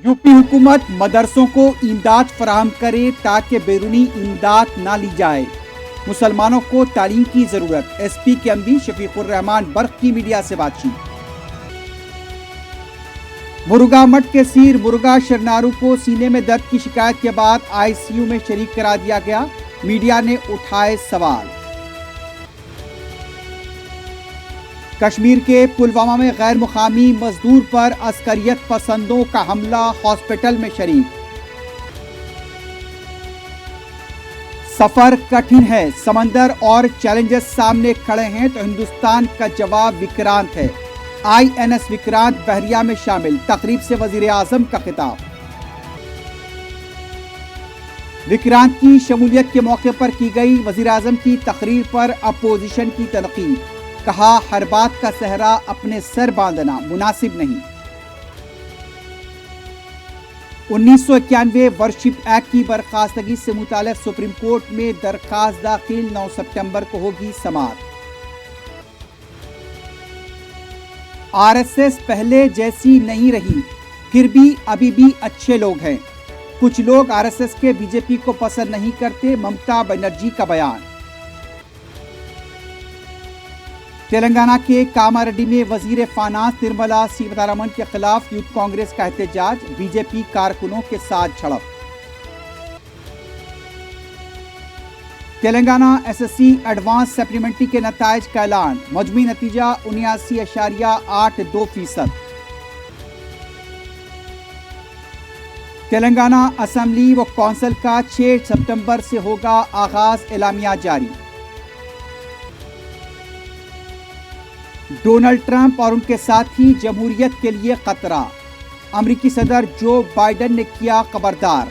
UP हुकूमत मदरसों को इमदाद फराहम करे ताकि बैरूनी इमदाद ना ली जाए। मुसलमानों को तालीम की जरूरत। एसपी के एमडी शफीकुर रहमान बर्क की मीडिया से बातचीत। मुर्गा मठ के सीर मुर्गा शरनारू को सीने में दर्द की शिकायत के बाद आईसीयू में शरीक करा दिया गया। मीडिया ने उठाए सवाल। कश्मीर के पुलवामा में गैर मुकामी मजदूर पर अस्करियत पसंदों का हमला, हॉस्पिटल में शरीक। सफर कठिन है, समंदर और चैलेंजेस सामने खड़े हैं तो हिंदुस्तान का जवाब विक्रांत है। आईएनएस विक्रांत बहरिया में शामिल। तकरीब से वजीर आजम का खिताब। विक्रांत की शमूलियत के मौके पर की गई वजीर आजम की तकरीर पर अपोजिशन की तनकीद। कहा, हर बात का सहरा अपने सर बांधना मुनासिब नहीं। 1991 वर्शिप एक्ट की बर्खास्तगी से मुताल्लिक सुप्रीम कोर्ट में दरखास्त दाखिल। 9 सितंबर को होगी समाअत। आरएसएस पहले जैसी नहीं रही, फिर भी अभी भी अच्छे लोग हैं। कुछ लोग आरएसएस के बीजेपी को पसंद नहीं करते। ममता बनर्जी का बयान। तेलंगाना के कामारेड्डी में वजीर फाइनेंस निर्मला सीतारमण के खिलाफ यूथ कांग्रेस का एहतजाज। बीजेपी कारकुनों के साथ झड़प। तेलंगाना एसएससी एडवांस सप्लीमेंट्री के नताइज का ऐलान। मजमूई नतीजा 79.82%। तेलंगाना असेंबली व कौंसिल का 6 सितंबर से होगा आगाज। एलामिया जारी। डोनाल्ड ट्रंप और उनके साथी जमहूरियत के लिए खतरा। अमेरिकी सदर जो बाइडेन ने किया खबरदार।